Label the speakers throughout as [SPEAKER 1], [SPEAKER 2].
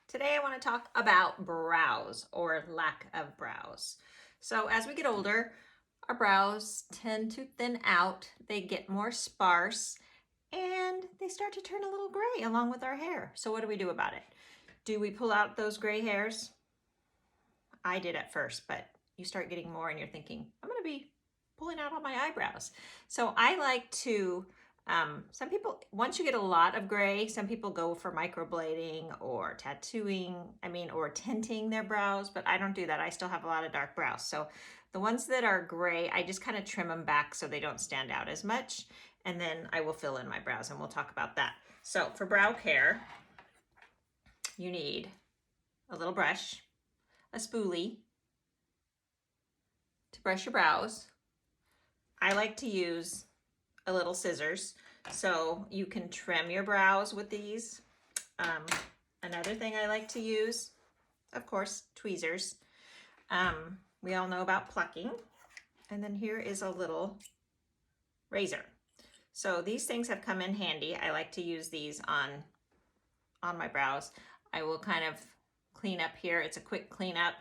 [SPEAKER 1] Today I want to talk about brows or lack of brows. So as we get older, our brows tend to thin out, they get more sparse, and they start to turn a little gray along with our hair. So what do we do about it? Do we pull out those gray hairs? I did at first, but you start getting more and you're thinking, I'm going to be pulling out all my eyebrows. So I like to some people, once you get a lot of gray, some people go for microblading or tattooing, or tinting their brows, but I don't do that. I still have a lot of dark brows. So the ones that are gray, I just kind of trim them back so they don't stand out as much. And then I will fill in my brows and we'll talk about that. So for brow care, you need a little brush, a spoolie to brush your brows. I like to use a little scissors so you can trim your brows with these. Another thing I like to use, of course, tweezers. We all know about plucking. And then here is a little razor. So these things have come in handy. I like to use these on my brows. I will kind of clean up here. It's a quick cleanup.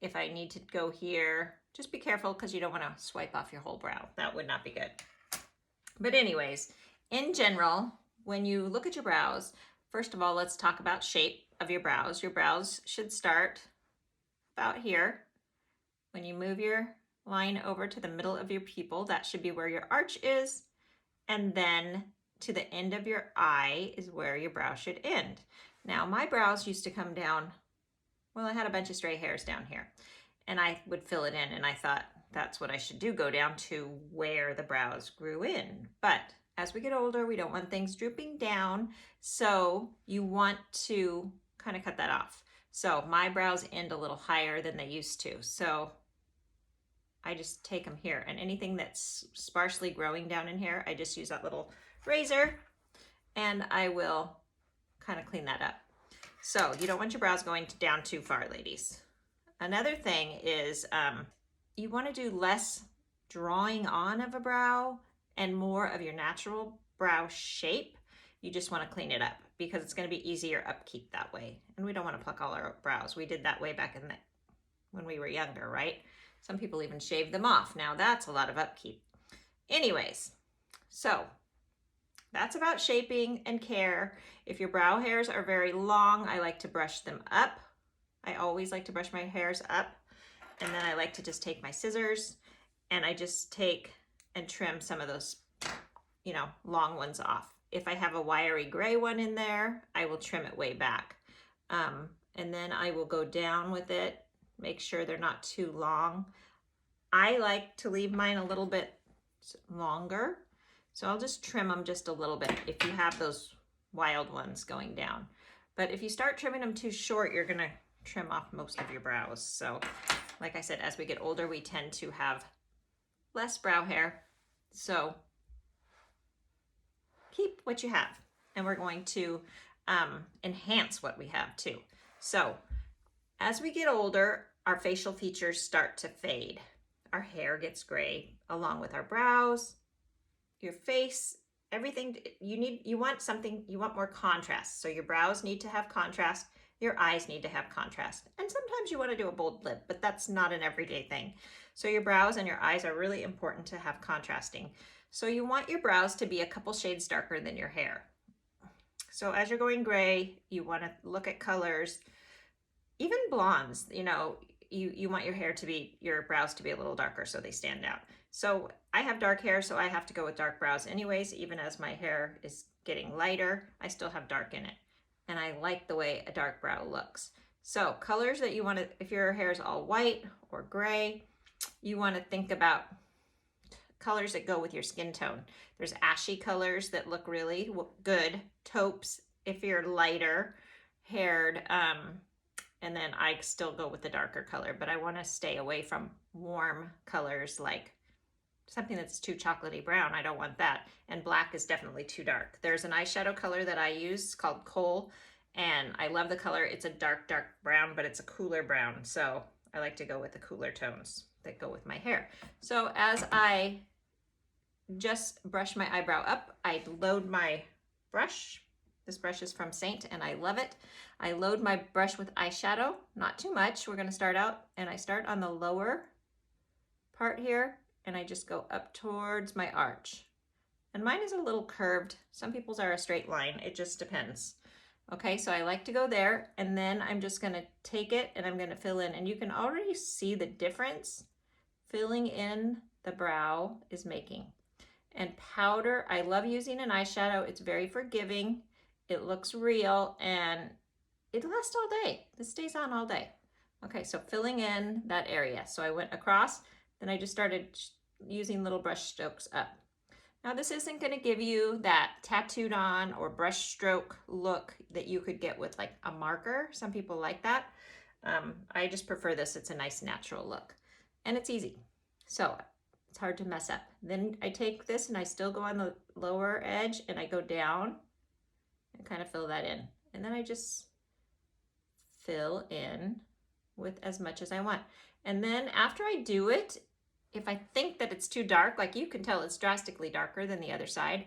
[SPEAKER 1] If I need to go here, just be careful because you don't want to swipe off your whole brow. That would not be good. But anyways, in general, when you look at your brows, first of all, let's talk about shape of your brows. Your brows should start about here. When you move your line over to the middle of your pupil, that should be where your arch is. And then to the end of your eye is where your brow should end. Now, my brows used to come down, well, I had a bunch of stray hairs down here, and I would fill it in, and I thought that's what I should do, go down to where the brows grew in. But as we get older, we don't want things drooping down, so you want to kind of cut that off. So my brows end a little higher than they used to, so I just take them here, and anything that's sparsely growing down in here, I just use that little razor, and I will kind of clean that up. So you don't want your brows going down too far, ladies. Another thing is you want to do less drawing on of a brow and more of your natural brow shape. You just want to clean it up because it's going to be easier upkeep that way. And we don't want to pluck all our brows. We did that way back when we were younger, right? Some people even shave them off. Now that's a lot of upkeep. Anyways, so that's about shaping and care. If your brow hairs are very long, I like to brush them up. I always like to brush my hairs up. And then I like to just take my scissors and I just take and trim some of those, long ones off. If I have a wiry gray one in there, I will trim it way back. And then I will go down with it, make sure they're not too long. I like to leave mine a little bit longer. So I'll just trim them just a little bit if you have those wild ones going down. But if you start trimming them too short, you're gonna trim off most of your brows. So like I said, as we get older, we tend to have less brow hair. So keep what you have, and we're going to enhance what we have too. So as we get older, our facial features start to fade. Our hair gets gray along with our brows, your face, everything. You want more contrast. So your brows need to have contrast. Your eyes need to have contrast. And sometimes you want to do a bold lip, but that's not an everyday thing. So your brows and your eyes are really important to have contrasting. So you want your brows to be a couple shades darker than your hair. So as you're going gray, you want to look at colors, even blondes, you want your brows to be a little darker so they stand out. So I have dark hair, so I have to go with dark brows anyways. Even as my hair is getting lighter, I still have dark in it. And I like the way a dark brow looks. So colors that you want to, if your hair is all white or gray, you want to think about colors that go with your skin tone. There's ashy colors that look really good. Taupes if you're lighter haired. And then I still go with the darker color, but I want to stay away from warm colors like something that's too chocolatey brown. I don't want that. And black is definitely too dark. There's an eyeshadow color that I use called Coal, and I love the color. It's a dark, dark brown, but it's a cooler brown. So I like to go with the cooler tones that go with my hair. So as I just brush my eyebrow up, I load my brush, This brush is from Saint and I love it. I load my brush with eyeshadow, not too much. We're gonna start out and I start on the lower part here and I just go up towards my arch. And mine is a little curved. Some people's are a straight line. It just depends. Okay, so I like to go there and then I'm just gonna take it and I'm gonna fill in, and you can already see the difference filling in the brow is making. And powder, I love using an eyeshadow. It's very forgiving. It looks real and it lasts all day. This stays on all day. Okay, so filling in that area. So I went across, then I just started using little brush strokes up. Now this isn't going to give you that tattooed on or brush stroke look that you could get with like a marker. Some people like that. I just prefer this. It's a nice natural look and it's easy. So it's hard to mess up. Then I take this and I still go on the lower edge and I go down and kind of fill that in. And then I just fill in with as much as I want. And then after I do it, if I think that it's too dark, like you can tell it's drastically darker than the other side.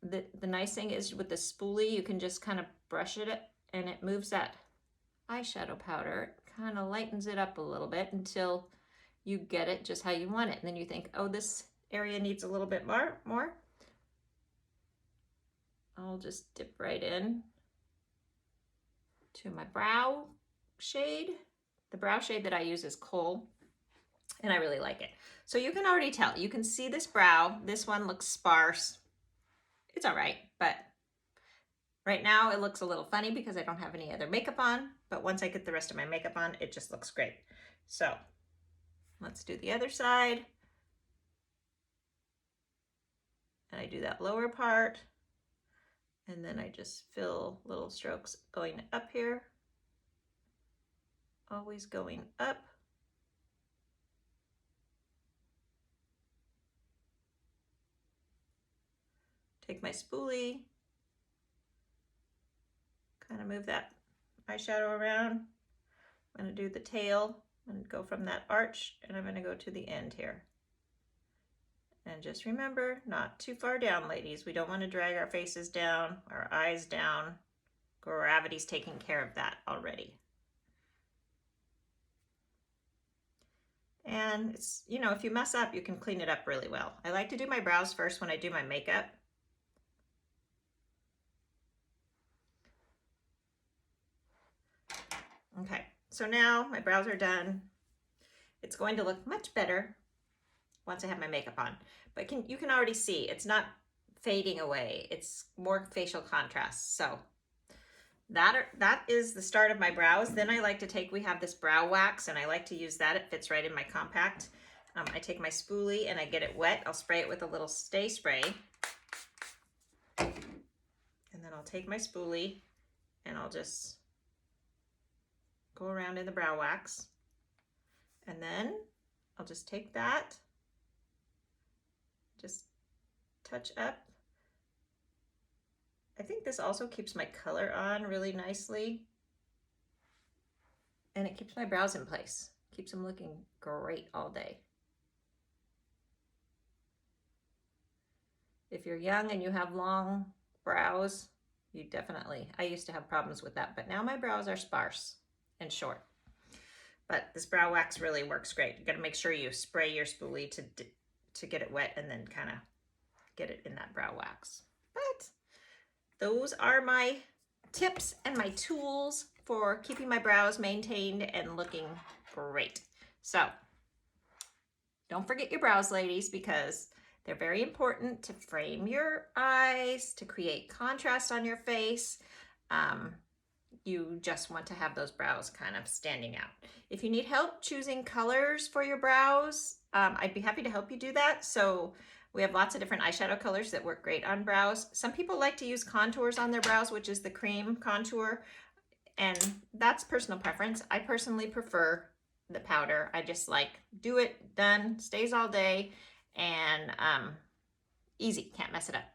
[SPEAKER 1] The nice thing is with the spoolie, you can just kind of brush it and it moves that eyeshadow powder, kind of lightens it up a little bit until you get it just how you want it. And then you think, oh, this area needs a little bit more. I'll just dip right in to my brow shade. The brow shade that I use is Coal, and I really like it. So you can already tell, you can see this brow. This one looks sparse. It's all right, but right now it looks a little funny because I don't have any other makeup on, but once I get the rest of my makeup on, it just looks great. So let's do the other side. And I do that lower part, and then I just fill little strokes going up here. Always going up. Take my spoolie, kind of move that eyeshadow around. I'm going to do the tail and go from that arch, and I'm going to go to the end here. And just remember, not too far down, ladies. We don't want to drag our faces down, our eyes down. Gravity's taking care of that already. And it's, you know, if you mess up, you can clean it up really well. I like to do my brows first when I do my makeup. Okay, so now my brows are done. It's going to look much better once I have my makeup on, but you can already see it's not fading away. It's more facial contrast. So that is the start of my brows. Then I like to take, we have this brow wax and I like to use that. It fits right in my compact. I take my spoolie and I get it wet. I'll spray it with a little Stay Spray. And then I'll take my spoolie and I'll just go around in the brow wax. And then I'll just take that, just touch up. I think this also keeps my color on really nicely. And it keeps my brows in place. Keeps them looking great all day. If you're young and you have long brows, you definitely, I used to have problems with that, but now my brows are sparse and short. But this brow wax really works great. You gotta make sure you spray your spoolie to get it wet and then kind of get it in that brow wax. But those are my tips and my tools for keeping my brows maintained and looking great. So don't forget your brows, ladies, because they're very important to frame your eyes, to create contrast on your face. You just want to have those brows kind of standing out. If you need help choosing colors for your brows, I'd be happy to help you do that. So we have lots of different eyeshadow colors that work great on brows. Some people like to use contours on their brows, which is the cream contour, and that's personal preference. I personally prefer the powder. I just like, do it, done, stays all day, and easy, can't mess it up.